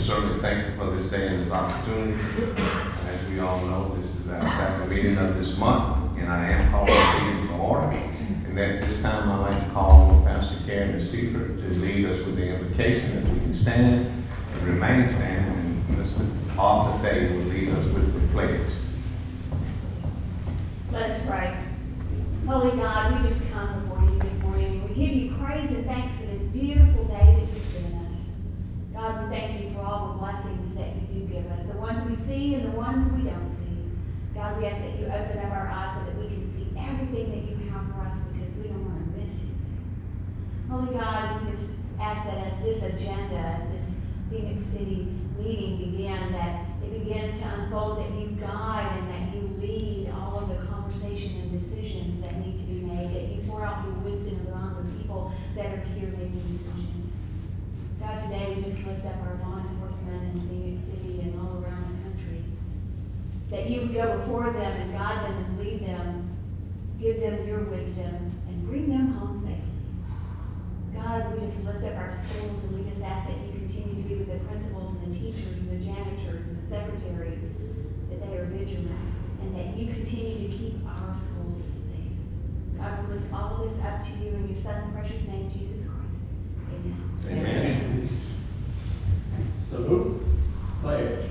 certainly thankful for this day and this opportunity. As we all know, this is our second meeting of this month, and I am calling the meeting to order. And at this time, I'd like to call on Pastor Karen Seifert to lead us with the invocation that we can stand and remain standing, and Mr. Arthur Day will lead us with the pledge. Let us pray. Holy God, we just come before you this morning, and we give you praise and thanks for this beautiful day that you've given us. God, we thank you for all the blessings that you do give us, the ones we see and the ones we don't see. God, we ask that you open up our eyes so that we can see everything that you have for us, because we don't want to miss it. Holy God, we just ask that as this agenda, this Phenix City meeting began, that it begins to unfold, that you guide and that you lead all of the conversation and decisions that need to be made, that you pour out your wisdom around the people that are here making decisions. God, today we just lift up our law enforcement in Phenix City and all around the country, that you would go before them and guide them and lead them, give them your wisdom, and bring them home safely. God, we just lift up our schools, and we just ask that you continue to be with the principals and the teachers and the janitors and the secretaries, that they are vigilant, and that you continue to keep our schools safe. God, we lift all of this up to you in your Son's precious name, Jesus Christ. Amen. Amen. Salute. Pledge.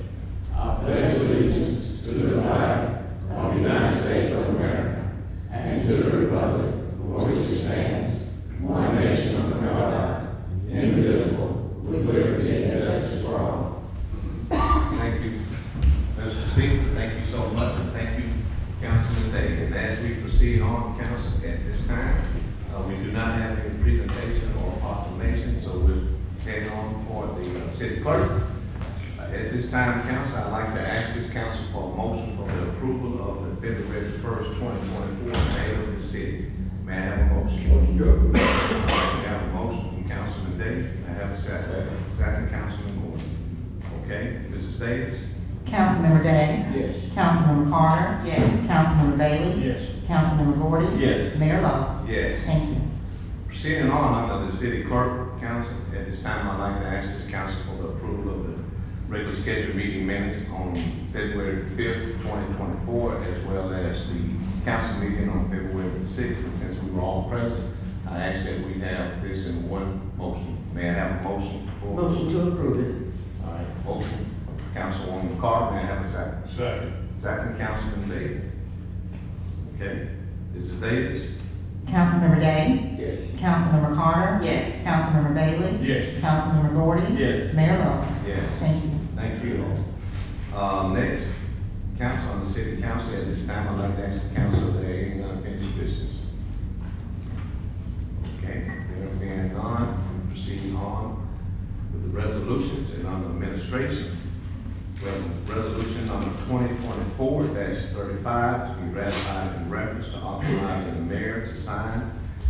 I pledge allegiance to the flag of the United States of America and to the republic for which it stands, one nation under God, indivisible, with liberty and justice for all. Thank you, Mr. Seifert. Thank you so much, and thank you, Councilman Day. And as we proceed on, Council, at this time, we do not have any presentation or proclamation, so we'll head on for the city clerk. At this time, Council, I'd like to ask this council for a motion for the approval of the February 1st, 2024 mayor of the city. May I have a motion? Motion to approve. We have a motion from Councilman Davis. May I have a second? Second, Councilman Gordon. Okay, Mrs. Davis? Councilmember Day? Yes. Councilmember Carter? Yes. Councilmember Bailey? Yes. Councilmember Gordon? Yes. Mayor Lo? Yes. Thank you. Proceeding on under the city clerk council, at this time, I'd like to ask this council for the approval of the regular scheduled meeting minutes on February 5th, 2024, as well as the council meeting on February 6th. And since we were all present, I ask that we have this in one motion. May I have a motion? Motion to approve it. All right, motion, Councilwoman Carter. May I have a second? Second. Second, Councilman Davis. Okay, Mrs. Davis? Councilmember Day? Yes. Councilmember Carter? Yes. Councilmember Bailey? Yes. Councilmember Gordon? Yes. Mayor Lo? Yes. Thank you. Thank you. Next, council, on the city council, at this time, I'd like to ask the council if there are any unfinished business. Okay, there being none, we proceed on with the resolutions and on the administration. We have resolution number 2024-35 to be ratified in reference to authorizing the mayor to sign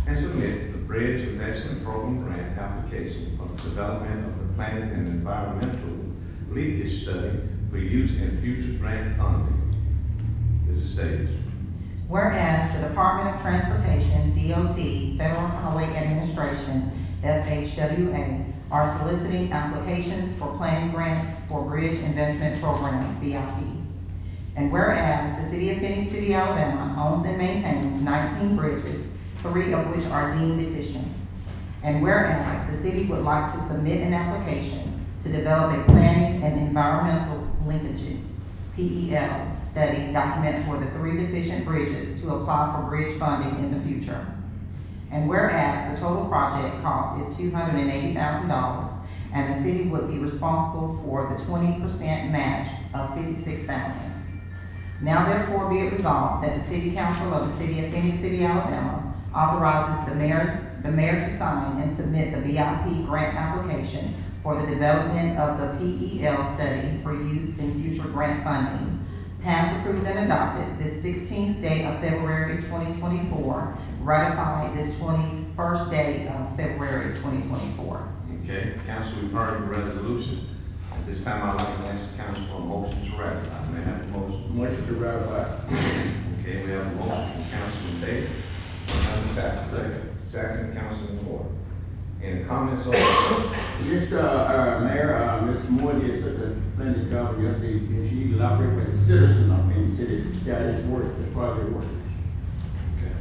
and submit the Bridge Investment Program grant application for the development of the planning and environmental leakage study for use in future grant funding. Mrs. Davis. Whereas the Department of Transportation, DOT, Federal Highway Administration, FHWA, are soliciting applications for planning grants for Bridge Investment Program, BIP. And whereas the City of Phenix City, Alabama owns and maintains 19 bridges, 3 of which are deemed deficient. And whereas the city would like to submit an application to develop a planning and environmental linkages, PEL, study document for the 3 deficient bridges to apply for bridge funding in the future. And whereas the total project cost is $280,000, and the city would be responsible for the 20% match of $56,000. Now therefore be it resolved that the City Council of the City of Phenix City, Alabama authorizes the mayor to sign and submit the BIP grant application for the development of the PEL study for use in future grant funding, passed, approved, and adopted this 16th day of February 2024, ratified this 21st day of February 2024. Okay, council, we've heard the resolution. At this time, I'd like to ask the council for a motion to ratify. May I have a motion? Motion to ratify. Okay, we have a motion from Councilman Davis. Have a second. Second, Councilman Moore. Any comments or questions? Yes, Mayor, Ms. Moore did tremendous job yesterday, and she elaborated as a citizen of Phenix City, that is work, that's why they work. Okay.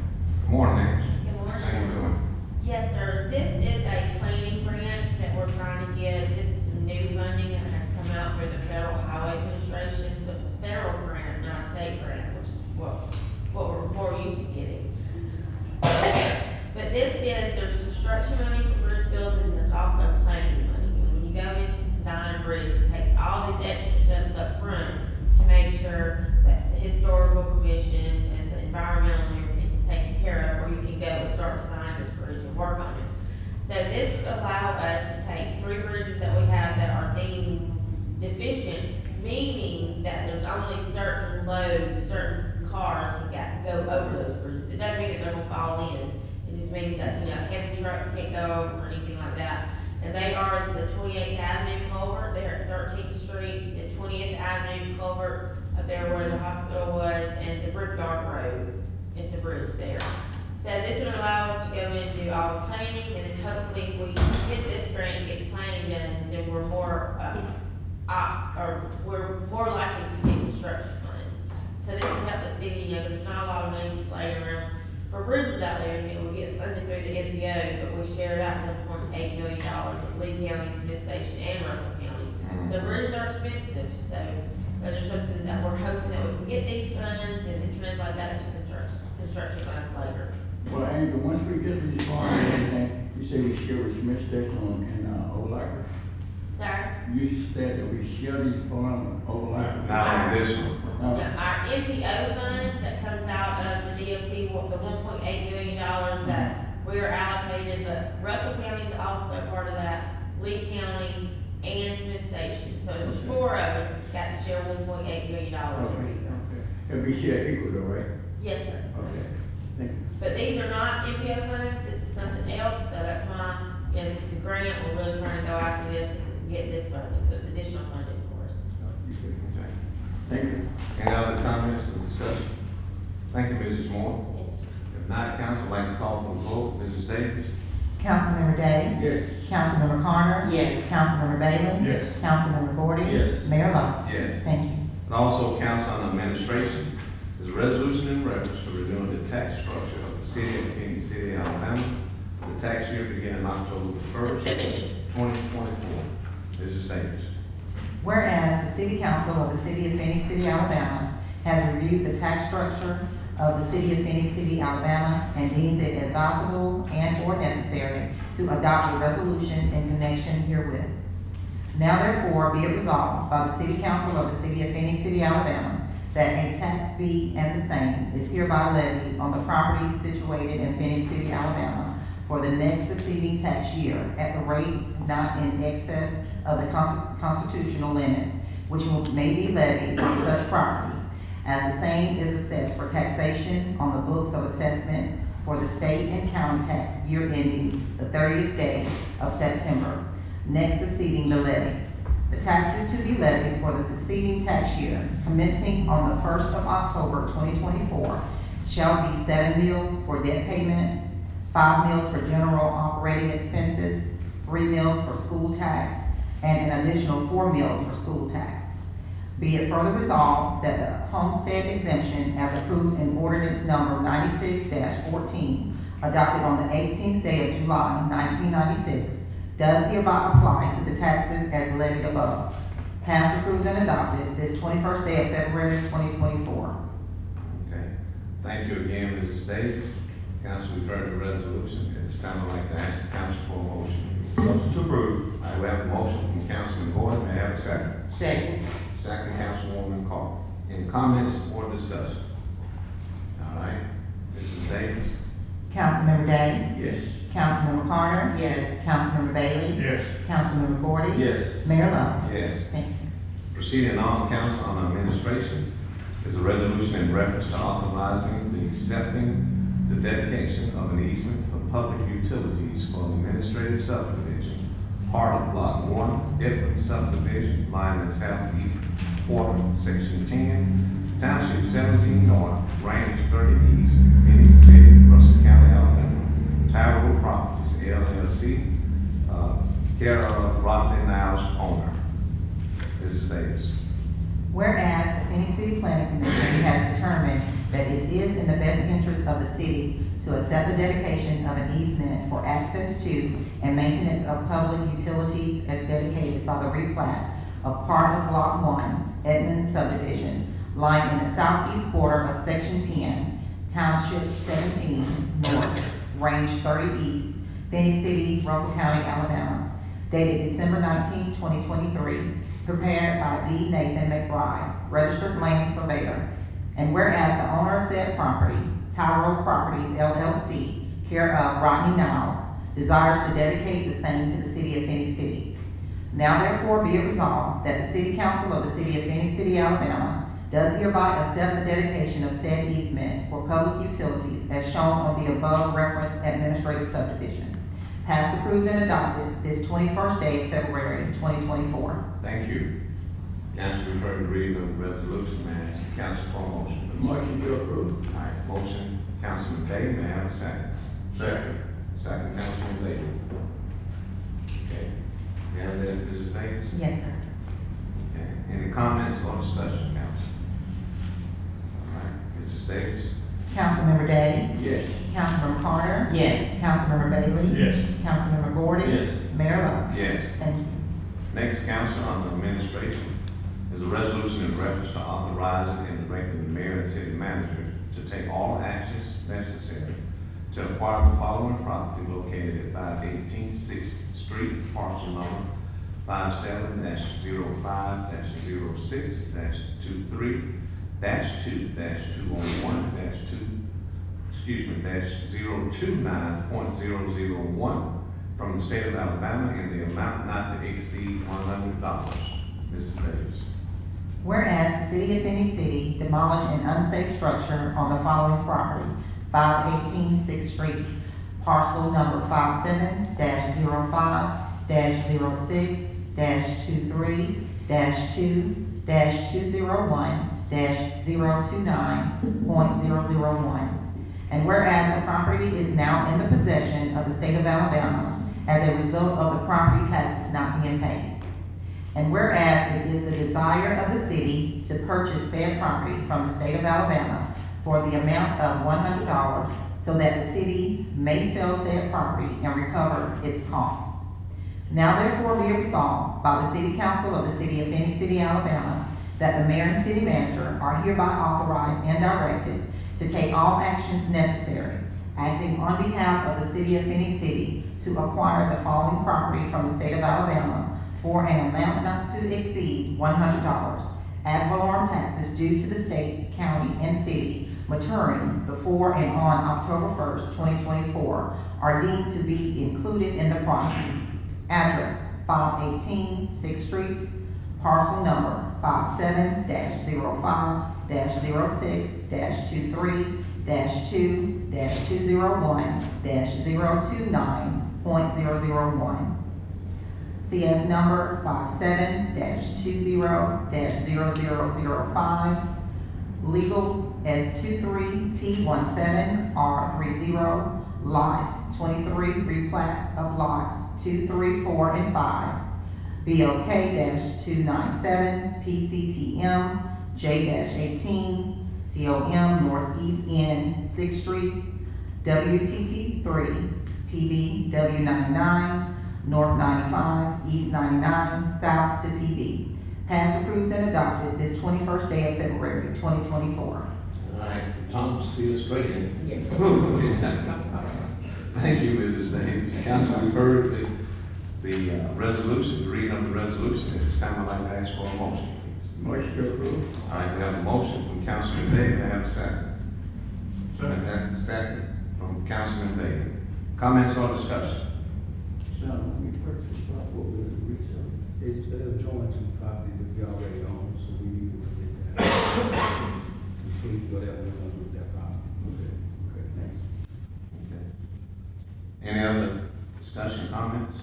Good morning, Nancy. Good morning. How you doing? Yes, sir. This is a planning grant that we're trying to get. This is some new funding that has come out through the Federal Highway Administration. So it's a federal grant, not a state grant, which is what we're more used to getting. But this is, there's construction money for bridge building, there's also planning money. And when you go into design a bridge, it takes all these extra steps up front to make sure that the historical commission and the environmental and everything is taken care of, or you can go and start designing this bridge and work on it. So this would allow us to take 3 bridges that we have that are deemed deficient, meaning that there's only certain loads, certain cars can go over those bridges. It doesn't mean that they're gonna fall in. It just means that, heavy truck can't go over or anything like that. And they are the 28th Avenue culvert there at 13th Street, the 20th Avenue culvert up there where the hospital was, and the Brickyard Road. It's a bridge there. So this would allow us to go in and do all the planning, and then hopefully if we get this grant and get the planning done, then we're more likely to get construction funds. So this would help the city, there's not a lot of money just laying around for bridges out there, we get funded through the NPO, but we share that $1.8 million with Lee County, Smith Station, and Russell County. So bridges are expensive, so there's something that we're hoping that we can get these funds and then translate that into construction funds later. Well, Angel, once we get to this farm and everything, you say we share with Smith Station in Old Library. Sir? You said that we share these farms with Old Library. Not on this one. Our NPO funds that comes out of the DOT, the $1.8 million that we are allocated, but Russell County is also part of that, Lee County and Smith Station. So there's 4 of us that's got to share $1.8 million every year. Okay. It'll be shared equal though, right? Yes, sir. Okay. Thank you. But these are not NPO funds, this is something else, so that's why, this is a grant, we're really trying to go after this and get this funding, so it's additional funding for us. Okay. Thank you. Any other comments or discussion? Thank you, Mrs. Moore. Yes, sir. If not, council, I'd like to call for the vote. Mrs. Davis? Councilmember Day? Yes. Councilmember Carter? Yes. Councilmember Bailey? Yes. Councilmember Gordy? Yes. Mayor Lo? Yes. Thank you. And also, council on administration, is a resolution in reference to renewing the tax structure of the city of Phenix City, Alabama, the tax year beginning October 1st, 2024. Mrs. Davis. Whereas the City Council of the City of Phenix City, Alabama has reviewed the tax structure of the City of Phenix City, Alabama and deems it advisable and/or necessary to adopt a resolution in connection herewith. Now therefore be it resolved by the City Council of the City of Phenix City, Alabama, that a tax fee and the same is hereby levied on the property situated in Phenix City, Alabama for the next succeeding tax year at the rate not in excess of the constitutional limits which may be levied on such property, as the same is assessed for taxation on the books of assessment for the state and county tax year ending the 30th day of September, next succeeding the levy. The tax is to be levied for the succeeding tax year, commencing on the 1st of October 2024, shall be 7 mills for debt payments, 5 mills for general operating expenses, 3 mills for school tax, and an additional 4 mills for school tax. Be it further resolved that the homestead exemption as approved in ordinance number 96-14, adopted on the 18th day of July 1996, does hereby apply to the taxes as levied above. Passed, approved, and adopted this 21st day of February 2024. Okay. Thank you again, Mrs. Davis. Council, we've heard the resolution. It's time I'd like to ask the council for a motion. Motion to approve. I will have a motion from Councilman Gordon. May I have a second? Second. Second, Councilwoman Carter. Any comments or discussion? All right. Mrs. Davis? Councilmember Day? Yes. Councilmember Carter? Yes. Councilmember Bailey? Yes. Councilmember Gordy? Yes. Mayor Lo? Yes. Thank you. Proceeding on, council on administration is a resolution in reference to authorizing the accepting the dedication of an easement for public utilities for an administrative subdivision, part of Block 1, Edward subdivision, lying in southeast quarter, section 10, Township 17 North, Range 30 East, Phenix City, Russell County, Alabama. Tower Road Properties, LLC, care of Rodney Niles owner. Mrs. Mrs. Davis. Whereas the Phoenix City Planning Commission has determined that it is in the best interest of the city to accept the dedication of an easement for access to and maintenance of public utilities as dedicated by the replat of part of Block 1, Edmonds subdivision, lying in the southeast quarter of Section 10, Township 17 North, Range 30 East, Phoenix City, Russell County, Alabama, dated December 19, 2023, prepared by D. Nathan McBride, registered land surveyor. And whereas the owner of said property, Tyrell Properties LLC, care of Rodney Niles, desires to dedicate the same to the city of Phoenix City. Now therefore be it resolved that the City Council of the City of Phoenix City, Alabama, does hereby accept the dedication of said easement for public utilities as shown on the above referenced administrative subdivision. Passed, approved, and adopted this 21st day of February 2024. Thank you. Council, we've heard the reading of the resolution. May I ask the council for a motion? Motion to approve. All right, motion, Councilman Day, may I have a second? Second. Second, Councilman Bailey. Okay, you have that, Mrs. Davis? Yes, sir. Okay, any comments or discussion, council? All right, Mrs. Davis? Councilmember Day? Yes. Councilmember Carter? Yes. Councilmember Bailey? Yes. Councilmember Gordon? Yes. Mayor Lo? Yes. Thank you. Next, council, under administration, is a resolution in reference to authorizing and directing the mayor and city manager to take all actions necessary to acquire the following property located at 518 6th Street, parcel number 57-02-203-229.001 from the state of Alabama in the amount not to exceed $100. Mrs. Davis. Whereas the city of Phoenix City demolished an unsafe structure on the following property, 518 6th Street, parcel number 57-06-2-201-029.001. And whereas the property is now in the possession of the state of Alabama as a result of the property taxes not being paid. And whereas it is the desire of the city to purchase said property from the state of Alabama for the amount of $100 so that the city may sell said property and recover its costs. Now therefore be it resolved by the City Council of the City of Phoenix City, Alabama, that the mayor and city manager are hereby authorized and directed to take all actions necessary, acting on behalf of the City of Phoenix City, to acquire the following property from the state of Alabama for an amount not to exceed $100, ad valorem taxes due to the state, county, and city maturing before and on October 1st, 2024, are deemed to be included in the price. Address, 518 6th Street, parcel number 57-06-2-201-029.001. CS number 57-20-0005, legal as 23T17R30, lot 23, replat of lots 2, 3, 4, and 5, BLK-297, PCTM, J-18, COM Northeast End 6th Street, WTT3, PB W99, North 95, East 99, South to PB. Passed, approved, and adopted this 21st day of February 2024. All right, Tom, still straight in. Yes. Thank you, Mrs. Davis. Council, we've heard the resolution, the reading of the resolution. At this time, I'd like to ask for a motion, please. Motion to approve. All right, we have a motion from Councilman Day. May I have a second? Second. Second from Councilman Day. Comments or discussion? Sean, when we purchased property, what was the resale? It's joined to the property that we already own, so we need to get that. Complete whatever we're gonna do with that property. Okay, thanks. Okay. Any other discussion, comments?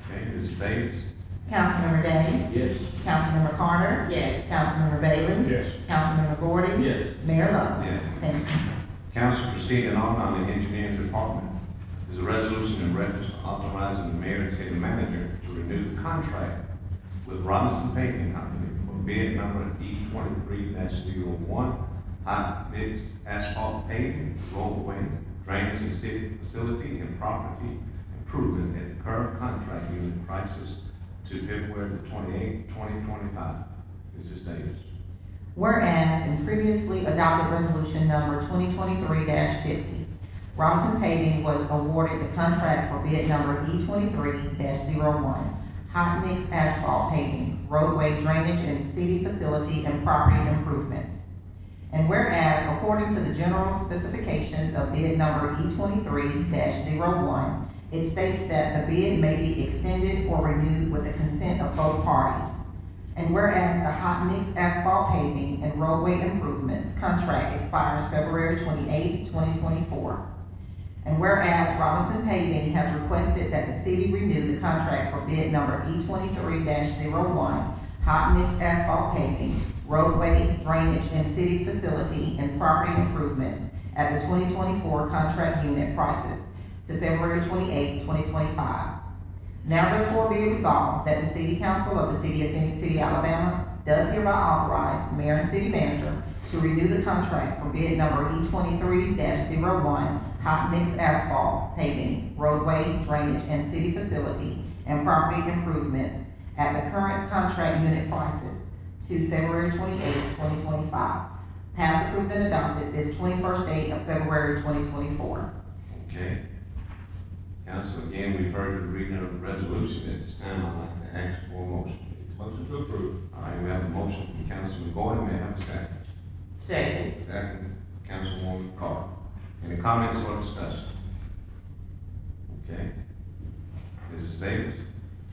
Okay, Mrs. Davis? Councilmember Day? Yes. Councilmember Carter? Yes. Councilmember Bailey? Yes. Councilmember Gordon? Yes. Mayor Lo? Yes. Thank you. Council proceeding on the engineering department is a resolution in reference to authorizing the mayor and city manager to renew the contract with Robinson Paving Company for bid number E23-01, hot mix asphalt paving, roadway, drainage and city facility and property improvement at the current contract unit prices to February the 28th, 2025. Mrs. Davis. Whereas in previously adopted resolution number 2023-50, Robinson Paving was awarded the contract for bid number E23-01, hot mix asphalt paving, roadway drainage and city facility and property improvements. And whereas according to the general specifications of bid number E23-01, it states that the bid may be extended or renewed with the consent of both parties. And whereas the hot mix asphalt paving and roadway improvements contract expires February 28, 2024. And whereas Robinson Paving has requested that the city renew the contract for bid number E23-01, hot mix asphalt paving, roadway, drainage, and city facility and property improvements at the 2024 contract unit prices to February 28, 2025. Now therefore be it resolved that the City Council of the City of Phenix City, Alabama does hereby authorize the mayor and city manager to renew the contract for bid number E23-01, hot mix asphalt paving, roadway, drainage, and city facility and property improvements at the current contract unit prices to February 28, 2025. Passed, approved, and adopted this 21st day of February 2024. Okay. Council, again, we've heard the reading of the resolution. At this time, I'd like to ask for a motion, please. Motion to approve. All right, we have a motion from Councilman Gordon. May I have a second? Second. Second, Councilwoman Carter. Any comments or discussion? Okay. Mrs. Davis?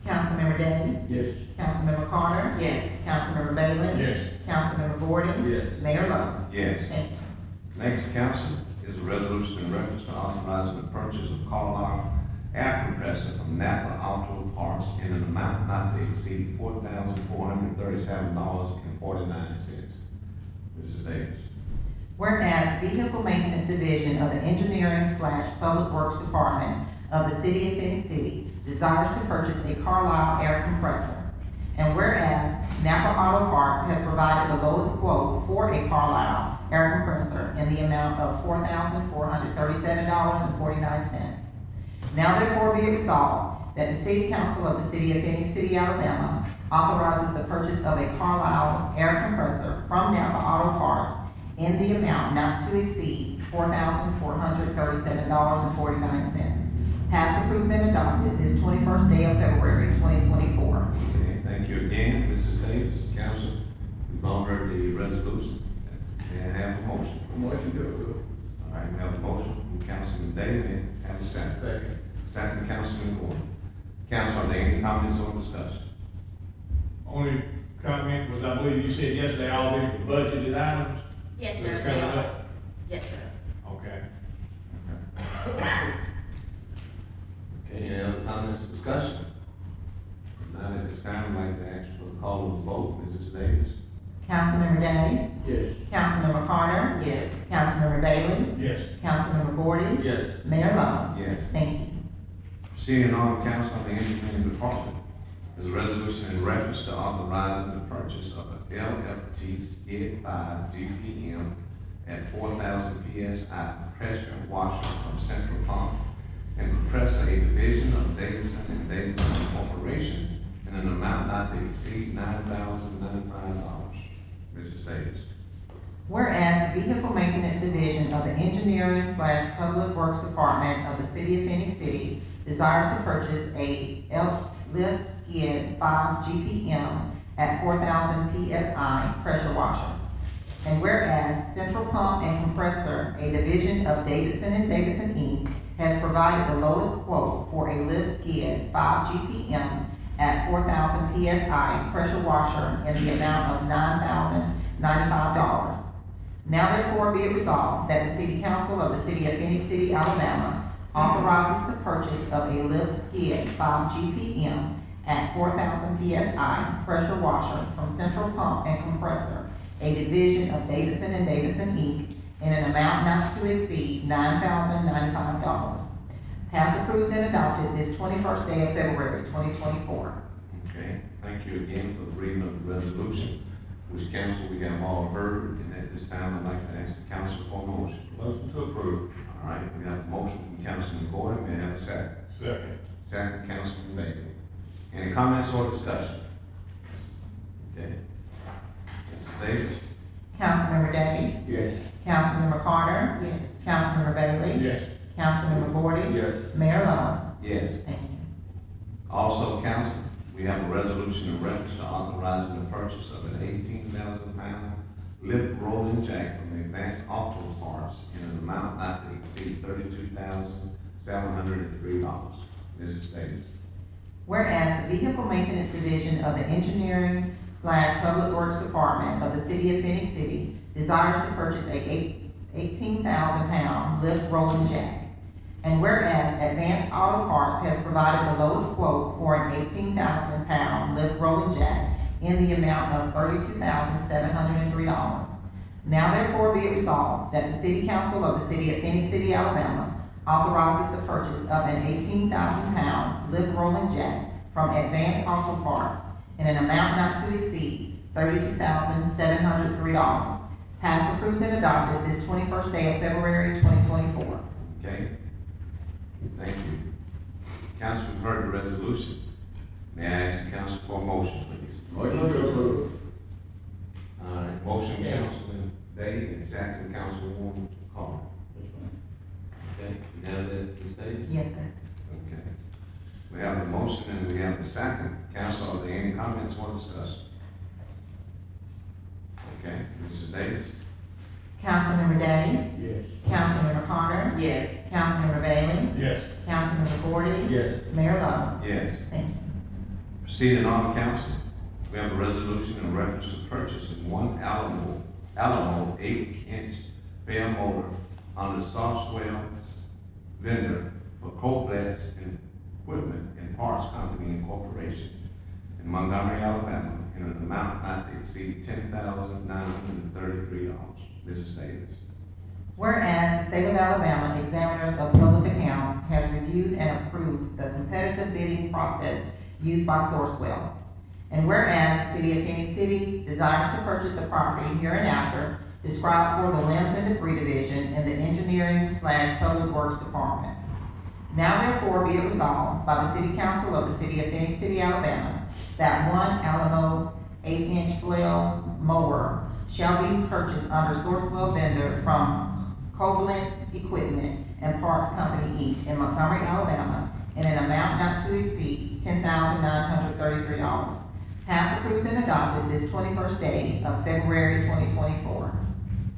Councilmember Day? Yes. Councilmember Carter? Yes. Councilmember Bailey? Yes. Councilmember Gordon? Yes. Mayor Lo? Yes. Thank you. Next, council, is a resolution in reference to authorizing the purchase of Carlisle air compressor from Napa Auto Parts in an amount not to exceed $4,437.49. Mrs. Davis. Whereas the Vehicle Maintenance Division of the Engineering/Public Works Department of the City of Phoenix City desires to purchase a Carlisle air compressor. And whereas Napa Auto Parts has provided the lowest quote for a Carlisle air compressor in the amount of $4,437.49. Now therefore be it resolved that the City Council of the City of Phoenix City, Alabama authorizes the purchase of a Carlisle air compressor from Napa Auto Parts in the amount not to exceed $4,437.49. Passed, approved, and adopted this 21st day of February 2024. Okay, thank you again, Mrs. Davis. Council, we've all heard the resolution. May I have a motion? Motion to approve. All right, we have a motion from Councilman Day. May I have a second? Second. Second, Councilman Gordon. Council, are there any comments or discussion? Only comment was, I believe you said yesterday, all these were budgeted items? Yes, that sir. are coming they are. up? Yes, sir. Okay. Okay, any other comments or discussion? Not at this time, I'd like to ask for a call of the vote. Mrs. Davis? Councilmember Day? Yes. Councilmember Carter? Yes. Councilmember Bailey? Yes. Councilmember Gordon? Yes. Mayor Lo? Yes. Thank you. Proceeding on, council of the engineering department, is a resolution in reference to authorizing the purchase of a LFT Skid 5 GPM at 4,000 PSI pressure washer from Central Pump and compressor, a division of Davidson and Davidson Corporation in an amount not to exceed $9,095. Mrs. Davis. Whereas the Vehicle Maintenance Division of the Engineering/Public Works Department of the City of Phoenix City desires to purchase a lift skid 5 GPM at 4,000 PSI pressure washer. And whereas Central Pump and Compressor, a division of Davidson and Davidson Inc., has provided the lowest quote for a lift skid 5 GPM at 4,000 PSI pressure washer in the amount of $9,095. Now therefore be it resolved that the City Council of the City of Phoenix City, Alabama authorizes the purchase of a lift skid 5 GPM at 4,000 PSI pressure washer from Central Pump and Compressor, a division of Davidson and Davidson Inc., in an amount not to exceed $9,095. Passed, approved, and adopted this 21st day of February 2024. Okay. Thank you again for the reading of the resolution, which council we have all heard, and at this time, I'd like to ask the council for a motion. Motion to approve. All right, we have a motion from Councilman Gordon, may I have a second? Second. Second, Councilman Bailey. Any comments or discussion? Okay. Mrs. Davis? Councilmember Day? Yes. Councilmember Carter? Yes. Councilmember Bailey? Yes. Councilmember Gordon? Yes. Mayor Lo? Yes. Thank you. Also, council, we have a resolution in reference to authorizing the purchase of an 18,000-pound lift rolling jack from Advanced Auto Parts in an amount not to exceed $32,703. Mrs. Davis. Whereas the Vehicle Maintenance Division of the Engineering/Public Works Department of the City of Phoenix City desires to purchase a 18,000-pound lift rolling jack. And whereas Advanced Auto Parts has provided the lowest quote for an 18,000-pound lift rolling jack in the amount of $32,703. Now therefore be it resolved that the City Council of the City of Phoenix City, Alabama authorizes the purchase of an 18,000-pound lift rolling jack from Advanced Auto Parts in an amount not to exceed $32,703. Passed, approved, and adopted this 21st day of February 2024. Okay. Thank you. Council, we've heard the resolution. May I ask the council for a motion, please? Motion to approve. All right, motion, Councilman Day, and second, Councilwoman Carter. Okay, you have that, Ms. Davis? Yes, sir. Okay. We have the motion and we have the second. Council, are there any comments or discussion? Okay, Mrs. Davis? Councilmember Day? Yes. Councilmember Carter? Yes. Councilmember Bailey? Yes. Councilmember Gordon? Yes. Mayor Lo? Yes. Thank you. Proceeding on, council, we have a resolution in reference to purchasing one Alamo 8-inch fair motor on the software vendor for Coblets and Equipment and Parts Company Incorporation in Montgomery, Alabama, in an amount not to exceed $10,933. Mrs. Davis. Whereas the State of Alabama Examiners of Public Accounts has reviewed and approved the competitive bidding process used by Sourcewell. And whereas the City of Phoenix City desires to purchase the property hereinafter described for the Limbs and Debris Division in the Engineering/Public Works Department. Now therefore be it resolved by the City Council of the City of Phoenix City, Alabama, that one Alamo 8-inch flail mower shall be purchased under Sourcewell vendor from Coblentz Equipment and Parts Company, Inc. in Montgomery, Alabama, in an amount not to exceed $10,933. Passed, approved, and adopted this 21st day of February 2024.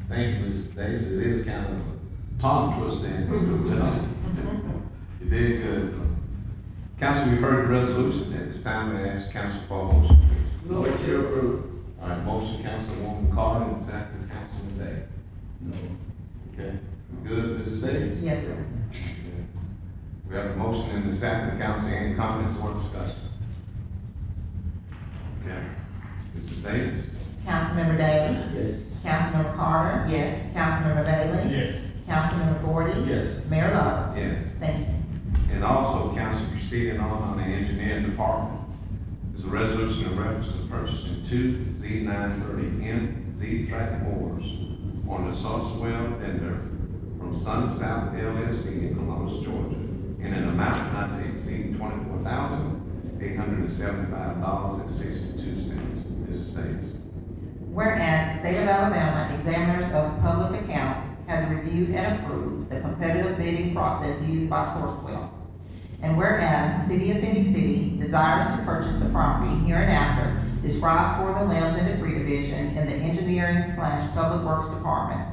Thank you, Mrs. Davis. It is kind of a tongue twister. You did good. Council, we've heard the resolution. At this time, I ask council for a motion, please. Motion to approve. All right, motion, Councilwoman Carter, and second, Councilman Day. No. Okay, good, Mrs. Davis? Yes, sir. Okay. We have a motion in the second, council, any comments or discussion? Okay, Mrs. Davis? Councilmember Day? Yes. Councilmember Carter? Yes. Councilmember Bailey? Yes. Councilmember Gordon? Yes. Mayor Lo? Yes. Thank you. And also, council, proceeding on the engineering department, is a resolution in reference to purchasing two Z930M Z-Track mowers on the Sourcewell vendor from Sun South LLC in Columbus, Georgia, in an amount not to exceed $24,875.62. Mrs. Davis. Whereas the State of Alabama Examiners of Public Accounts has reviewed and approved the competitive bidding process used by Sourcewell. And whereas the City of Phoenix City desires to purchase the property hereinafter described for the Limbs and Debris Division in the Engineering/Public Works Department.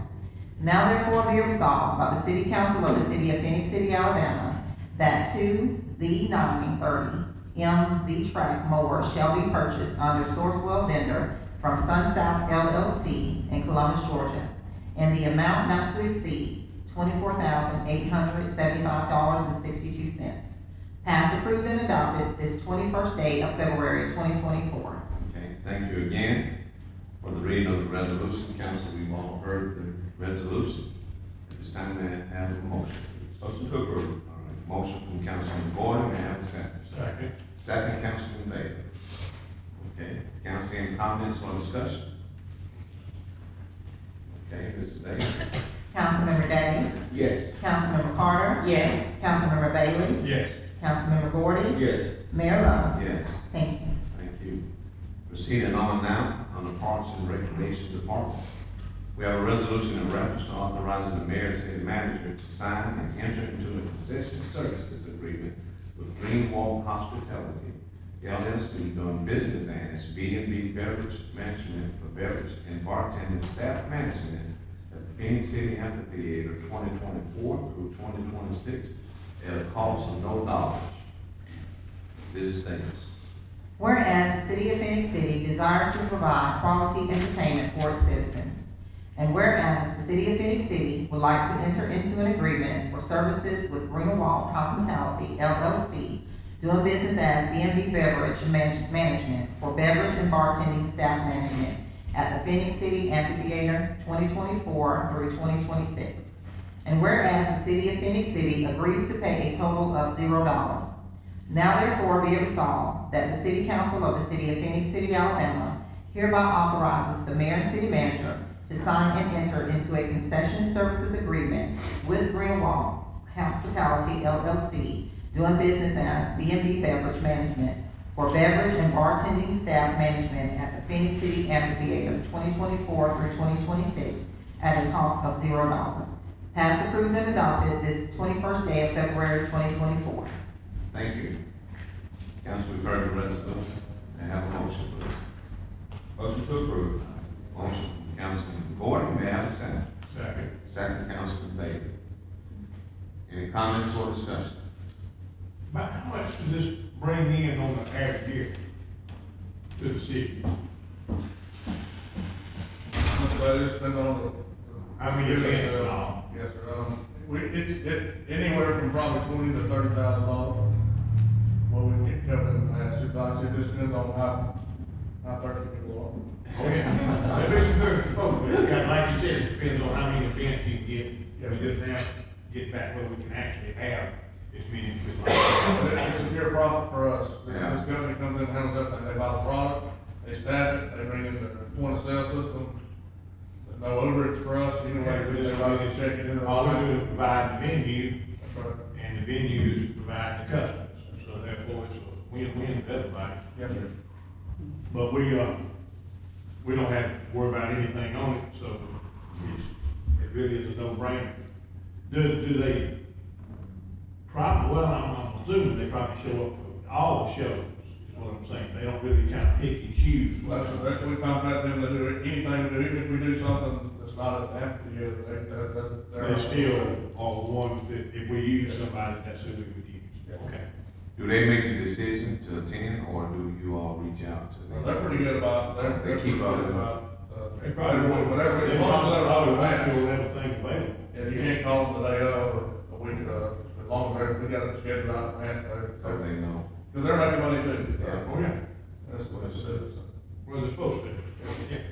Now therefore be resolved by the City Council of the City of Phoenix City, Alabama, that two Z930M Z-Track mowers shall be purchased under Sourcewell vendor from Sun South LLC in Columbus, Georgia, in the amount not to exceed $24,875.62. Passed, approved, and adopted this 21st day of February 2024. Okay, thank you again for the reading of the resolution. Council, we've all heard the resolution. At this time, may I have a motion? Motion to approve. All right, motion from Councilman Gordon, may I have a second? Second. Second, Councilman Bailey. Okay, council, any comments or discussion? Okay, Mrs. Davis? Councilmember Day? Yes. Councilmember Carter? Yes. Councilmember Bailey? Yes. Councilmember Gordy? Yes. Mayor Lo? Yes. Thank you. Thank you. Proceeding on now, on the Parks and Recreation Department. We have a resolution in reference to authorizing the mayor and city manager to sign and enter into a concession services agreement with Greenwald Hospitality, LLC, doing business as B&B Beverage Management for beverage and bartending staff management at the Phenix City Amphitheater 2024 through 2026 at a cost of no dollars. Mrs. Davis. Whereas the city of Phoenix City desires to provide quality entertainment for its citizens. And whereas the city of Phoenix City would like to enter into an agreement for services with Greenwald Hospitality, LLC, doing business as B&B Beverage Management for beverage and bartending staff management at the Phoenix City Amphitheater 2024 through 2026. And whereas the city of Phoenix City agrees to pay a total of $0. Now therefore be it resolved that the City Council of the City of Phoenix City, Alabama hereby authorizes the mayor and city manager to sign and enter into a concession services agreement with Greenwald Hospitality, LLC, doing business as B&B Beverage Management for beverage and bartending staff management at the Phoenix City Amphitheater 2024 through 2026 at a cost of $0. Passed, approved, and adopted this 21st day of February 2024. Thank you. Council, we've heard the resolution. May I have a motion, please? Motion to approve. Motion from Councilman Gordon, may I have a second? Second. Second, Councilman Bailey. Any comments or discussion? About how much does this bring in on the average year to the city? Well, it depends on the. How many events and all? Yes, sir, it's anywhere from probably $20,000 to $30,000. What we get covered in the past, like I said, just depends on how thirsty people Oh, yeah. So there's some thirsty folks, but you got, like you said, it depends on how many events you can get. We just now get back where we can actually have as many people. are. It's a pure profit for us. Yeah. This company comes in and handles everything. They buy the product, they staff it, they bring in their point of sale system. No overage for us, anyway, we just buy the check it in. All we do is provide the venue, That's right. and the venue is provide the customers. So therefore, it's a win-win for everybody. Yes, sir. But we don't have to worry about anything on it, so it really is a no-brainer. Do they probably, well, I'm assuming they probably show up for all the shows, is what I'm saying. They don't really kind of pick and choose. Well, that's we contract them to do anything we do, even if we do something that's not at the amphitheater, they're. They still are the ones that, if we use somebody, that's who we would use. Yes. Okay. Do they make the decision to attend, or do you all reach out to Well, them? they're pretty good about, they're They pretty keep good up with it. about, They probably whatever, won't. as long as they're all Probably advanced. won't feel everything available. Yeah, you can't call them the day of or a week, as long as we got it scheduled out in advance, So they know. because they're making money too. Yeah. Oh, yeah. That's what it is. Well, they're supposed to. Yeah. Okay.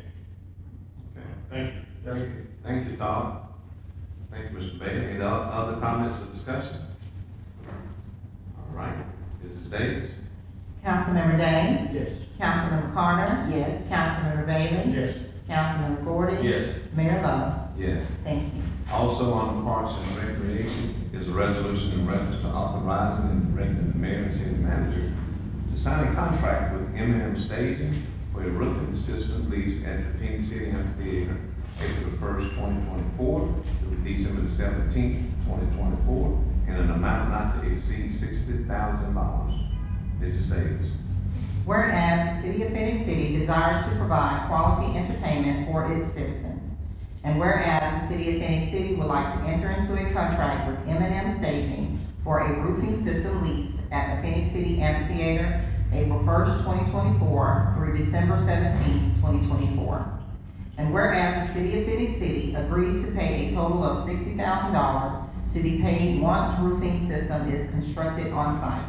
Thank you. Yes, sir. Thank you, Todd. Thank you, Mr. Bailey. Any other comments or discussion? All right, Mrs. Davis? Councilmember Day? Yes. Councilmember Carter? Yes. Councilmember Bailey? Yes. Councilmember Gordy? Yes. Mayor Lo? Yes. Thank you. Also on the Parks and Recreation is a resolution in reference to authorizing and directing the mayor and city manager to sign a contract with M&M Staging for a roofing system lease at the Phoenix City Amphitheater, April the 1st, 2024 through December the 17th, 2024, in an amount not to exceed $60,000. Mrs. Davis. Whereas the city of Phoenix City desires to provide quality entertainment for its citizens. And whereas the city of Phoenix City would like to enter into a contract with M&M Staging for a roofing system lease at the Phoenix City Amphitheater, April 1st, 2024 through December 17th, 2024. And whereas the city of Phoenix City agrees to pay a total of $60,000 to be paid once roofing system is constructed on site.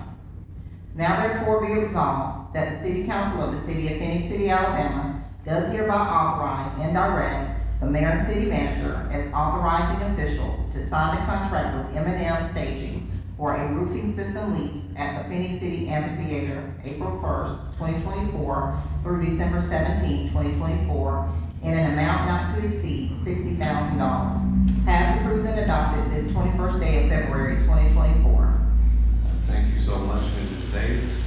Now therefore be it resolved that the City Council of the City of Phoenix City, Alabama does hereby authorize and direct the mayor and city manager as authorizing officials to sign the contract with M&M Staging for a roofing system lease at the Phoenix City Amphitheater, April 1st, 2024 through December 17, 2024, in an amount not to exceed $60,000. Passed, approved, and adopted this 21st day of February, 2024. Thank you so much, Mrs. Davis.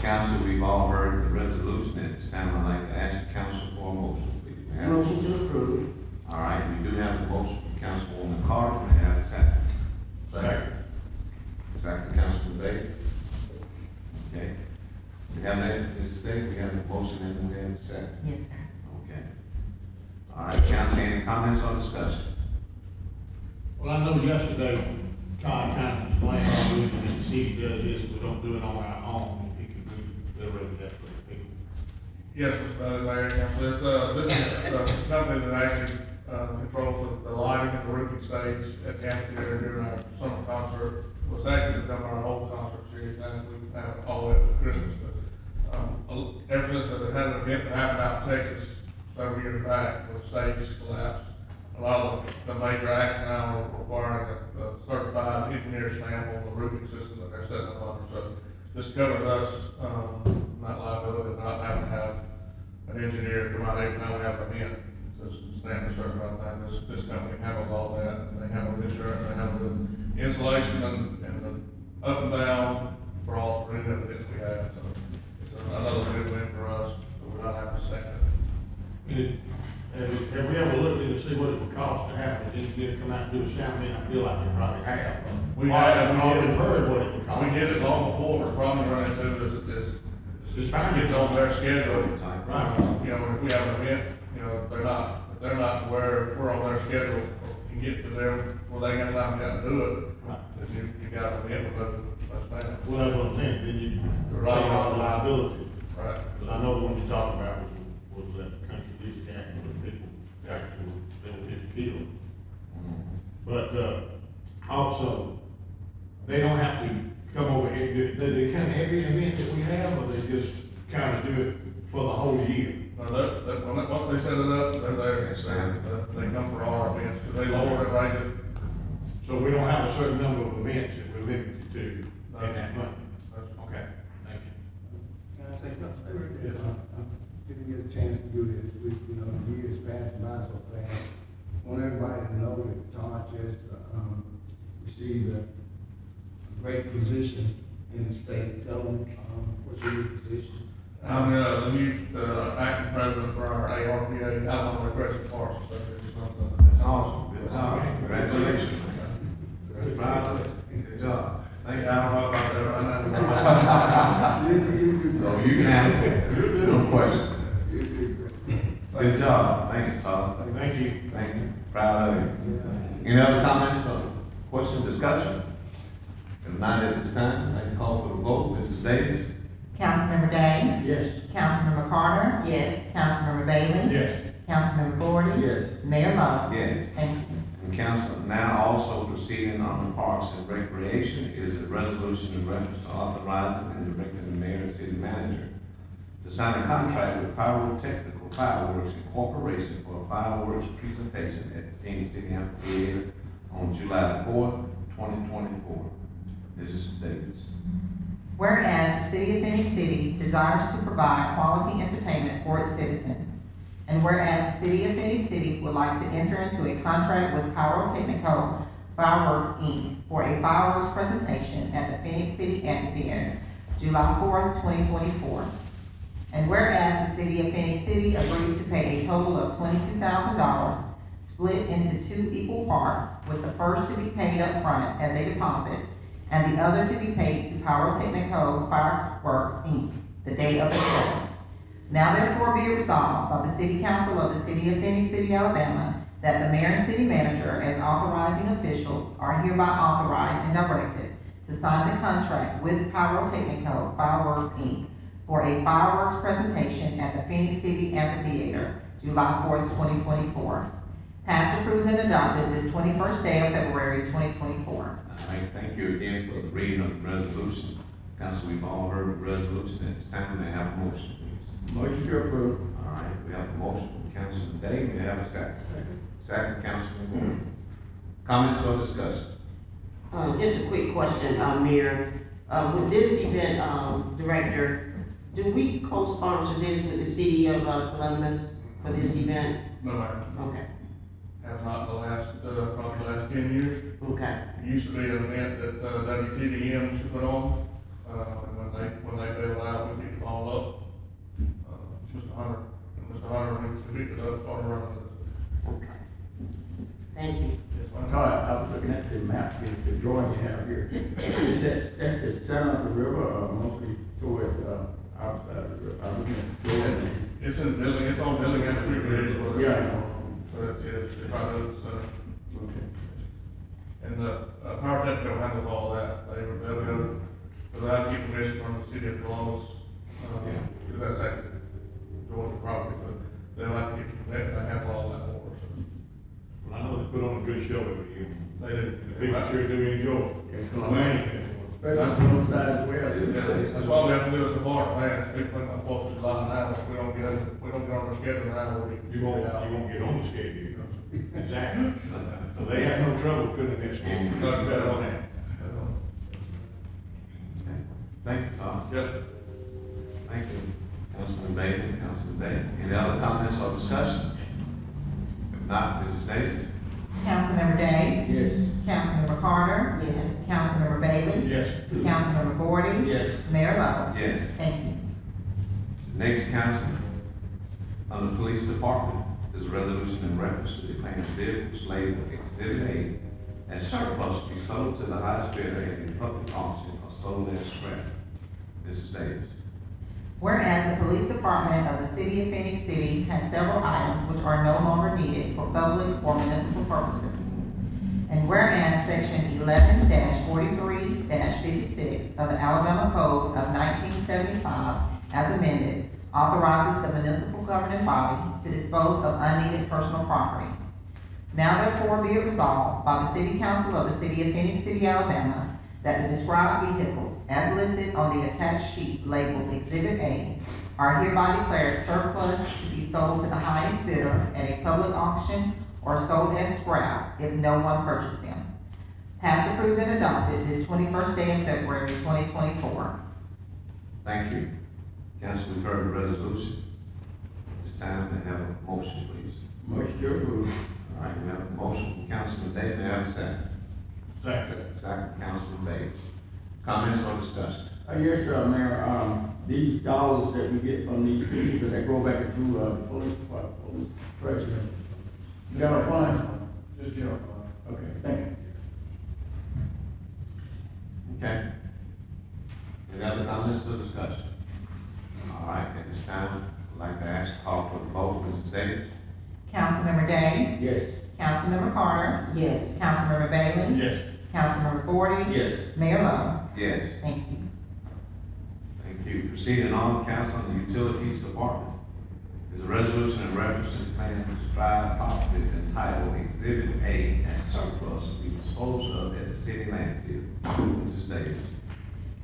Council, we've all heard the resolution, and it's time I'd like to ask the council for a motion, please. May I have a Motion to approve. All right, we do have a motion from Councilwoman Carter, may I have a second? Second, Councilman Day. Okay. We have that, Mrs. Day, we have the motion and we have a second. Yes, sir. Okay. All right, council, any comments or discussion? Well, I know yesterday, Todd kind of explained how we, when the city does this, we don't do it on our own, and he can reiterate that for the people. Yes, Mr. Mayor, Council, this is the company that actually, controls the lighting and the roofing stage at the amphitheater during our summer concert. Was actually become our whole concert series, and we have all the way up to Christmas, but, ever since I had an event that happened out in Texas several years back, where the stage collapsed, a lot of the major acts now are requiring a certified engineer stamp on the roofing system that they're setting up under, so this covers us, not liability, not having to have an engineer come out every time we have an event, to stamp a certified thing. This company handles all that, and they handle the insurance, they handle the insulation and the up and down for all three events we have, so it's another good win for us, so we're not having to stamp it. Have we ever looked in to see what it would cost to have an engineer come out and do a sound man? I feel like we probably have. We have. We've heard what it would cost. We did it long before, the problem we run into is It's fine. it's on their schedule. Right. You know, if we have an event, you know, if they're not where we're on their schedule, you get to them where they got time to get out and do it, Right. then you got an event with those fans. Well, that's what I'm saying, then you, Right. right, all the liability. Right. But I know the one you're talking about was that country music act where people actually, they were getting killed. But, also, they don't have to come over here, they kind of every event that we have, or they just kind of do it for the whole year? No, once they set it up, they're there, they come for our events, because they lower it, raise it. So we don't have a certain number of events that we're limited to in that month? Okay, thank you. Can I say something? Stay right there. Didn't get a chance to do this. The years passing by so fast. Want everybody to know that Todd just, received a great position in the state. Tell them, what's your new position? I'm the new, acting president for our ARPA, Alabama Recreation Parks Association. That's awesome, good job, congratulations. Good job. Thank you. I don't know about that right now. No, you can have it, no question. Good job, thanks, Todd. Thank you. Thank you, proud of you. Any other comments or question, discussion? If not at this time, I can call for the vote, Mrs. Davis? Councilmember Day? Yes. Councilmember Carter? Yes. Councilmember Bailey? Yes. Councilmember Gordon? Yes. Mayor Lo? Yes. Thank you. And council, now also proceeding on the Parks and Recreation is a resolution in reference to authorizing and directing the mayor and city manager to sign a contract with Pyrotechnical Fireworks Incorporation for a fireworks presentation at the Phenix City Amphitheater on July 4th, 2024. Mrs. Davis. Whereas the city of Phenix City desires to provide quality entertainment for its citizens, and whereas the city of Phenix City would like to enter into a contract with Pyrotechnical Fireworks, Inc. for a fireworks presentation at the Phenix City Amphitheater, July 4th, 2024. And whereas the city of Phenix City agrees to pay a total of $22,000 split into 2 equal parts, with the first to be paid up front as a deposit and the other to be paid to Pyrotechnical Fireworks, Inc., the day of the show. Now therefore be it resolved by the City Council of the City of Phenix City, Alabama, that the mayor and city manager as authorizing officials are hereby authorized and directed to sign the contract with Pyrotechnical Fireworks, Inc. for a fireworks presentation at the Phenix City Amphitheater, July 4th, 2024. Passed, approved, and adopted this 21st day of February, 2024. All right, thank you again for the reading of the resolution. Council, we've all heard the resolution, and it's time to have a motion, please. Motion to approve. All right, we have a motion from Councilman Day, we have a second. Second, Councilman Gordon. Comments or discussion? Just a quick question, Mayor. Would this event, director Do we co-sponsor this with the city of Columbus for this event? No, ma'am. Okay, Have not in the last, probably the last 10 years. okay, It used to be an event that, WTVM used to put on, and when they bailed out, we picked it all up. Mr. Hunter, we picked it up, started running it. okay. Thank you. Yes, ma'am. Todd, I was looking at the map, the drawing you have here. That's the center of the river, mostly toward, outside of the river. I was looking at the drawing. It's in building, it's on building and street bridge. Yeah. So it's right over the center. Okay. And the, Power Technical handles all that. They'll go, because I have to get permission from the city of Columbus, because that's actually Georgia property, so they'll have to get permission, they handle all that for us. Well, I know they put on a good show every year. They do. The people sure do enjoy it. Okay, The Columbus. land. That's one of the side as well. That's why we have to do it so far in advance. People think like Fourth of July now, if we don't get on our schedule now, we'll be. You won't get on the schedule. Exactly. So they have no trouble filling that schedule. That's right. On that. Thank you, Tom. Yes, sir. Thank you, Councilman Bailey, Councilman Day. Any other comments or discussion? If not, Mrs. Davis? Councilmember Day? Yes. Councilmember Carter? Yes. Councilmember Bailey? Yes. Councilmember Gordy? Yes. Mayor Lo? Yes. Thank you. Next, council, on the police department, there's a resolution in reference to declaring vehicles labeled Exhibit A as surplus to be sold to the highest bidder in the public auction or sold as scrap. Mrs. Davis. Whereas the police department of the city of Phoenix City has several items which are no longer needed for public or municipal purposes. And whereas section 11-43-56 of the Alabama Code of 1975, as amended, authorizes the municipal governing body to dispose of unneeded personal property. Now therefore be it resolved by the City Council of the City of Phoenix City, Alabama, that the described vehicles, as listed on the attached sheet labeled Exhibit A, are hereby declared surplus to be sold to the highest bidder at a public auction or sold as scrap if no one purchased them. Passed, approved, and adopted this 21st day of February 2024. Thank you. Council, we've heard the resolution. It's time to have a motion, please. Motion to approve. All right, we have a motion from Councilman Day. May I have a second? Second. Second, Councilman Davis. Comments or discussion? Yes, Mayor, these dollars that we get from these fees, that go back into, police department, police treasury. General fund? Just general fund. Okay, thank you. Okay. Any other comments or discussion? All right, at this time, I'd like to ask, call for the vote, Mrs. Davis. Councilmember Day? Yes. Councilmember Carter? Yes. Councilmember Bailey? Yes. Councilmember Gordy? Yes. Mayor Lo? Yes. Thank you. Thank you. Proceeding on, council on the utilities department. Is a resolution in reference to the plan to drive property entitled Exhibit A as surplus to be disposed of at the city landfill. Mrs. Davis.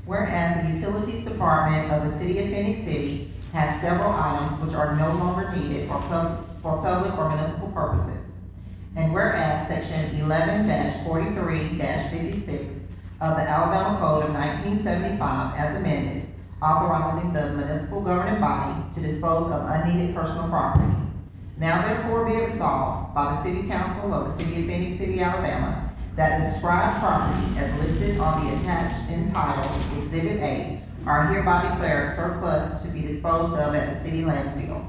Whereas the Utilities Department of the City of Phoenix City has several items which are no longer needed for public or municipal purposes. And whereas section 11-43-56 of the Alabama Code of 1975, as amended, authorizing the municipal governing body to dispose of unneeded personal property. Now therefore be it resolved by the City Council of the City of Phoenix City, Alabama, that the described property as listed on the attached entitled Exhibit A are hereby declared surplus to be disposed of at the city landfill.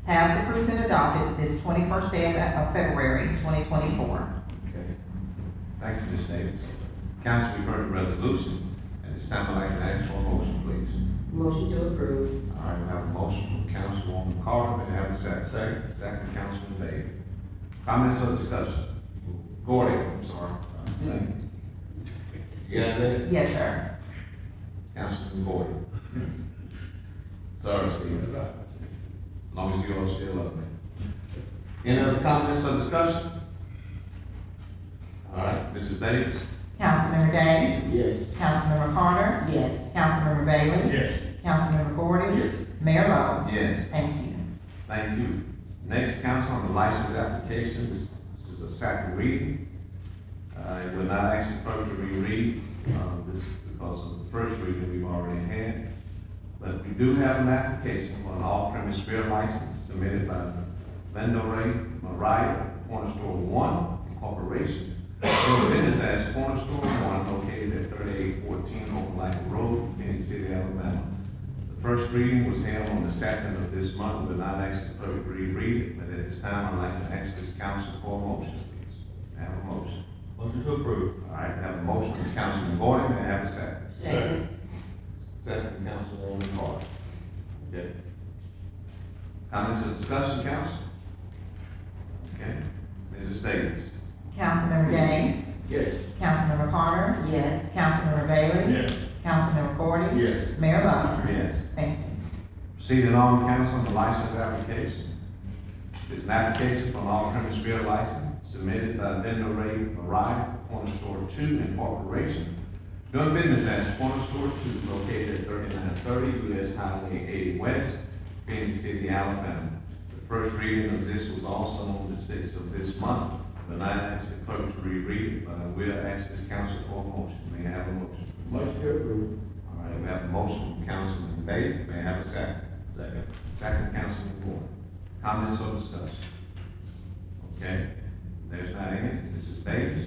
Passed, approved, and adopted this 21st day of February 2024. Okay. Thank you, Ms. Davis. Council, we've heard the resolution. At this time, I'd like to ask for a motion, please. Motion to approve. All right, we have a motion from Councilwoman Carter. May I have a second? Second. Second, Councilman Davis. Comments or discussion? Gordy, I'm sorry. You got that? Yes, sir. Councilman Gordy. Sorry, Steve. As long as you're still up there. Any other comments or discussion? All right, Mrs. Davis? Councilmember Day? Yes. Councilmember Carter? Yes. Councilmember Bailey? Yes. Councilmember Gordy? Yes. Mayor Lo? Yes. Thank you. Thank you. Next, council, on the license application, this is a second reading. It will not actually approach to reread, this is because of the first reading we've already had. But we do have an application for an off-premise beer license submitted by Linda Ray Mariah, Corner Store One Incorporation, doing business as Corner Store One, located at 3814 Opelika Road, Phenix City, Alabama. The first reading was held on the 2nd of this month. We're not asking the clerk to reread it, but at this time, I'd like to ask this council for a motion, please. May I have a motion? Motion to approve. All right, I have a motion from Councilman Gordon. May I have a second? Second. Second, Councilwoman Carter. Okay. Comments or discussion, council? Okay. Mrs. Davis? Councilmember Day? Yes. Councilmember Carter? Yes. Councilmember Bailey? Yes. Councilmember Gordon? Yes. Mayor Lo? Yes. Thank you. Proceeding on, council, the license application. It's an application for an off-premise beer license submitted by Linda Ray Mariah, Corner Store Two Incorporation, doing business as Corner Store Two, located at 3930 U.S. Highway 80 West, Phoenix City, Alabama. The first reading of this was also on the 6th of this month. But not ask the clerk to reread it, but I will ask this council for a motion. May I have a motion? Motion to approve. All right, we have a motion from Councilman Day. May I have a second? Second. Second, Councilman Gordon. Comments or discussion? Okay, there's not any. Mrs. Davis?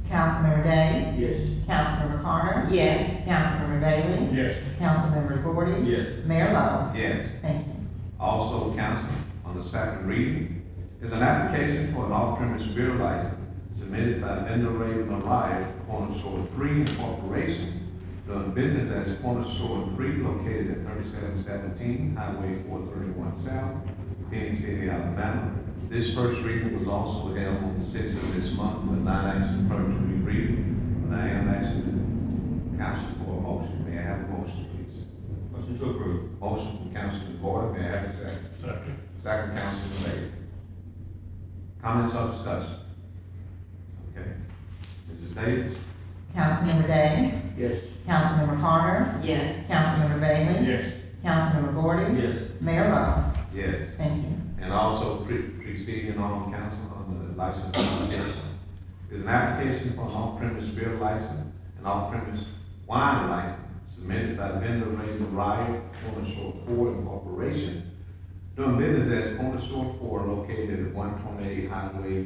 Councilmember Day? Yes. Councilmember Carter? Yes. Councilmember Bailey? Yes. Councilmember Gordon? Yes. Mayor Lo? Yes. Thank you. Also, council, on the second reading, is an application for an off-premise beer license submitted by Linda Ray Mariah, Corner Store Three Incorporation, doing business as Corner Store Three, located at 3717 Highway 431 South, Phoenix City, Alabama. This first reading was also held on the 6th of this month, but not asking the clerk to reread it. But I am asking the council for a motion. May I have a motion, please? Motion to approve. Motion from Councilman Gordon. May I have a second? Second. Second, Councilman Bailey. Comments or discussion? Okay. Mrs. Davis? Councilmember Day? Yes. Councilmember Carter? Yes. Councilmember Bailey? Yes. Councilmember Gordon? Yes. Mayor Lo? Yes. Thank you. And also preceding on council on the license application is an application for an off-premise beer license, an off-premise wine license submitted by Linda Ray Mariah, Corner Store 4 Incorporation, doing business as Corner Store 4, located at 128 Highway,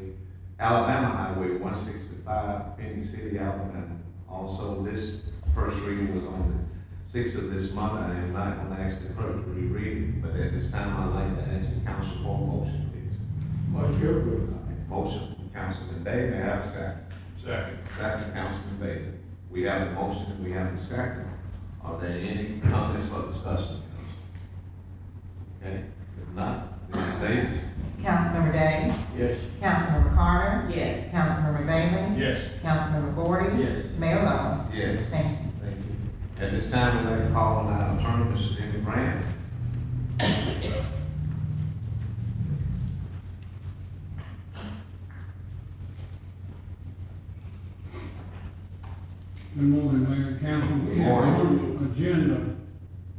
Alabama Highway 165, Phoenix City, Alabama. Also, this first reading was on the 6th of this month. I am not going to ask the clerk to reread it, but at this time, I'd like to ask the council for a motion, please. Motion to approve. Motion from Councilman Day. May I have a second? Second. Second, Councilman Bailey. We have a motion and we have a second. Are there any comments or discussion? Okay, if not, Mrs. Davis? Councilmember Day? Yes. Councilmember Carter? Yes. Councilmember Bailey? Yes. Councilmember Gordon? Yes. Mayor Lo? Yes. Thank you. Thank you. At this time, we'd like to call on our attorney, Mr. Jimmy Grant. Good morning, Mayor and Council. We have one agenda,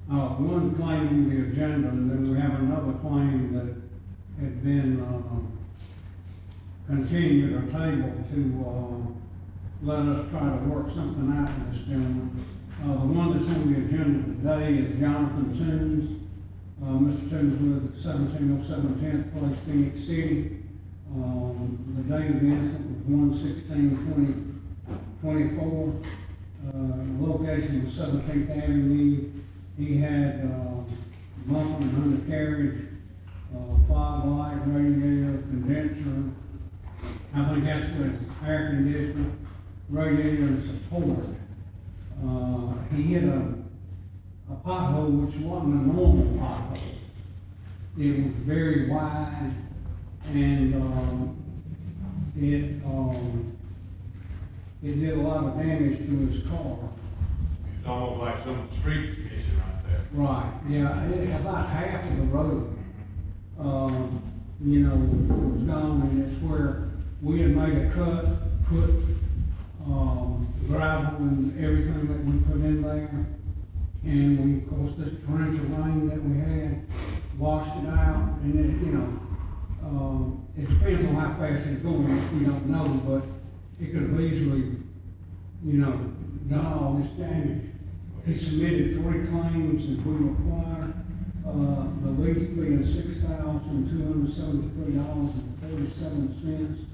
one claim on the agenda, and then we have another claim that had been, continued or tabled to, let us try to work something out with this gentleman. The one that's on the agenda today is Jonathan Toombs. Mr. Toombs lived at 1707 10th Place, Phoenix City. The date of the incident was 1/16/2024. Location was 17th Avenue. He had bumper and undercarriage, fog light, radiator, condenser. I think that's what it's air conditioner, radiator and support. He hit a pothole which wasn't a normal pothole. It was very wide and it did a lot of damage to his car. It's almost like some street missing right there. Right, yeah, about half of the road, was gone, and it's where we had made a cut, put, gravel and everything that we put in there. And we, of course, this torrential rain that we had washed it out, and it depends on how fast it's going, we don't know, but it could have easily, done all this damage. He submitted 3 claims that we require, the least being $6,273.37.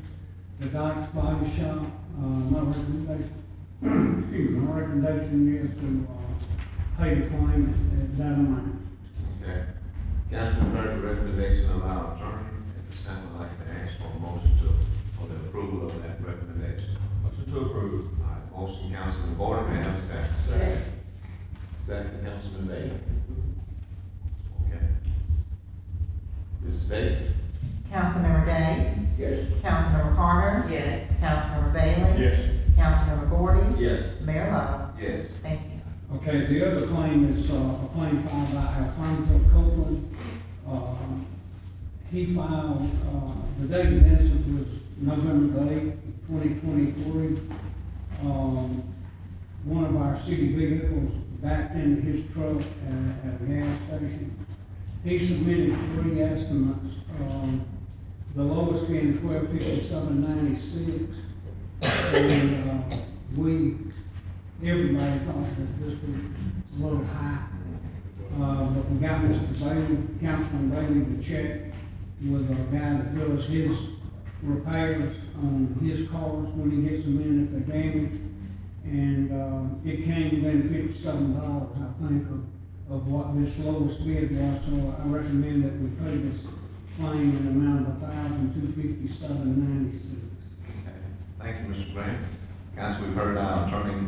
The Dykes Body Shop, my recommendation, excuse me, my recommendation is to, pay the claim at that amount. Okay. Council heard the recommendation of our attorney. At this time, I'd like to ask for a motion for the approval of that recommendation. Motion to approve. All right, motion, Councilman Gordon, may I have a second? Second. Second, Councilman Bailey. Okay. Mrs. Davis? Councilmember Day? Yes. Councilmember Carter? Yes. Councilmember Bailey? Yes. Councilmember Gordy? Yes. Mayor Lo? Yes. Thank you. Okay, the other claim is, a claim filed by Alfonso Copeland. He filed, the date of incident was November the 8th, 2023. One of our city vehicles backed into his truck at a gas station. He submitted 3 estimates, the lowest being $1257.96. And, everybody thought that this was a little high. But we got Mr. Bailey, Councilman Bailey, to check with a guy that does his repairs on his cars when he gets them in if they're damaged. And, it came within $57, I think, of what this lowest bid was. So I recommend that we pay this claim in the amount of $1,257.96. Okay. Thank you, Mr. Grant. Council, we've heard our attorney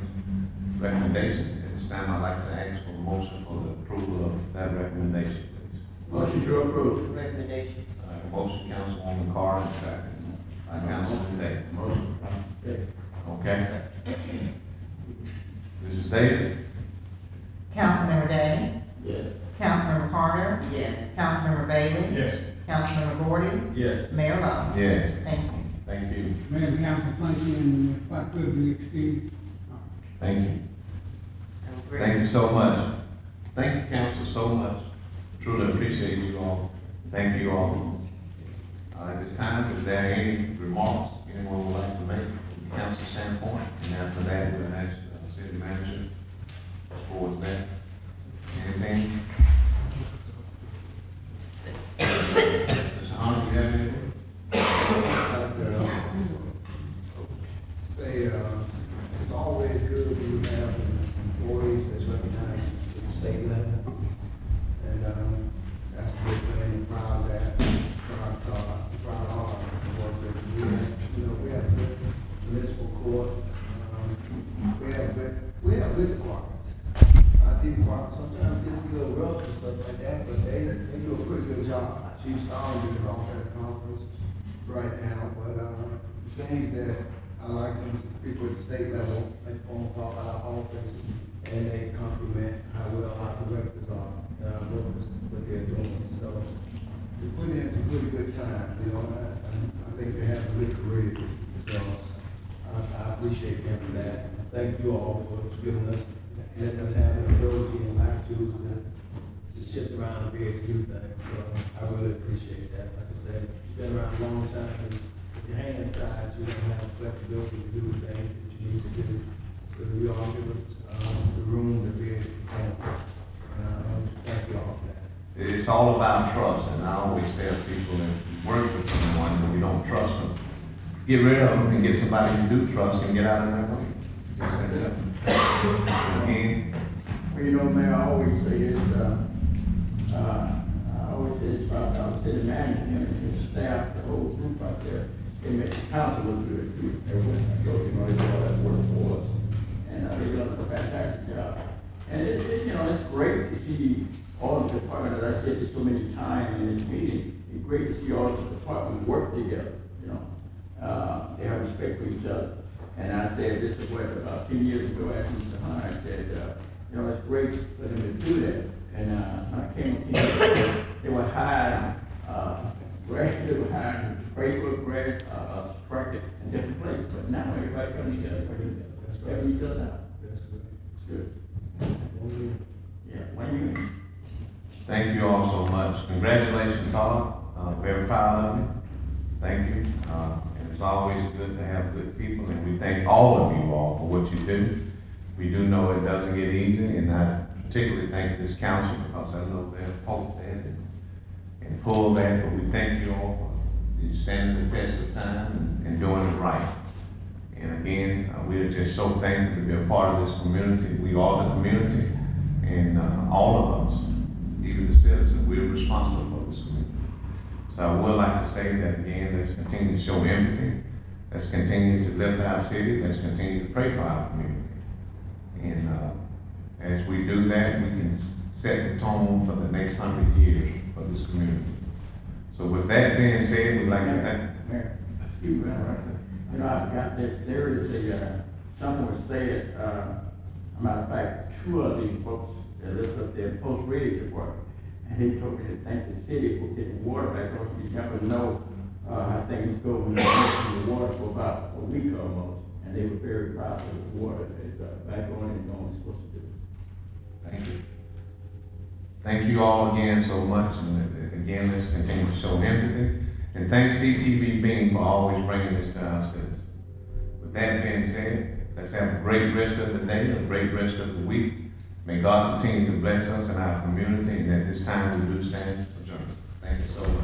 recommendation. At this time, I'd like to ask for a motion for the approval of that recommendation, please. Motion to approve. Recommendation. Motion, Councilwoman Carter, and second by Councilman Day. Motion. Okay. Mrs. Davis? Councilmember Day? Yes. Councilmember Carter? Yes. Councilmember Bailey? Yes. Councilmember Gordy? Yes. Mayor Lo? Yes. Thank you. Thank you. Mayor and council, thank you, and if I could be excused. Thank you. Have a great- Thank you so much. Thank you, council, so much. Truly appreciate you all. Thank you all. At this time, is there any remarks anyone would like to make from the council standpoint? And after that, we'll ask the city manager towards that. Anything? Mr. Hunter, you have anything? Say, it's always good when you have employees that's recognized at the state level. And, that's a good thing, I'm proud of that, proud of all the work that we do. You know, we have a good municipal court, we have good departments. IT departments sometimes get a little rough and stuff like that, but they do a pretty good job. Chief Stalin is off at a conference right now, but, the things that I like when people at the state level make phone call out of office and they compliment how well our directors are, what they're doing. So we put in some pretty good time, you know, and I think they have good careers. So I appreciate them for that. Thank you all for giving us, letting us have the ability and latitude to shift around and be able to do things. So I really appreciate that. Like I said, you've been around a long time and your hands tied, you don't have flexibility to do the things that you need to do. So you all give us the room to be able to perform. Thank you all for that. It's all about trust, and I always tell people that we work with someone, and we don't trust them, get rid of them and get somebody you do trust and get out of their way. Just that simple. Again, Well, you know, Mayor, I always say this, I always say this about our city manager and his staff, the whole group out there. They make the council look good, too. Everyone, so, you know, they do all that work for us. And they've done a fantastic job. And you know, it's great to see all the departments, as I said this so many times in this meeting, it's great to see all the departments work together, you know. They have respect for each other. And I said this is what, about 10 years ago, I asked Mr. Hunter, I said, you know, it's great for them to do that. And when I came up here, they were hiring, they were hiring Craigwood, grass, Sprocket, and different places. But now everybody comes together, helping each other out. That's good. It's good. Yeah, one year. thank you all so much. Congratulations, all. Very proud of you. Thank you. And it's always good to have good people, and we thank all of you all for what you do. We do know it doesn't get easy, and I particularly thank this council because I know they've poked that and pulled that, but we thank you all for you standing the test of time and doing it right. And again, we are just so thankful to be a part of this community. We are the community, and all of us, even the citizens, we're responsible for this community. So I would like to say that again, let's continue to show empathy. Let's continue to lift our city. Let's continue to pray for our community. And as we do that, we can set the tone for the next 100 years for this community. So with that being said, we'd like to thank. Mayor, excuse me, you know, I got this, there is a, something was said, a matter of fact, two of these folks that live up there, post radio work, and he told me to thank the city for getting water back on. You never know, how things go when you're using the water for about a week almost, and they were very proud of the water that's back on and doing what it's supposed to do. Thank you. Thank you all again so much, and again, let's continue to show empathy. And thanks CTV Bean for always bringing this to our citizens. With that being said, let's have a great rest of the day, a great rest of the week. May God continue to bless us and our community, and at this time we do stand adjourned. Thank you so much.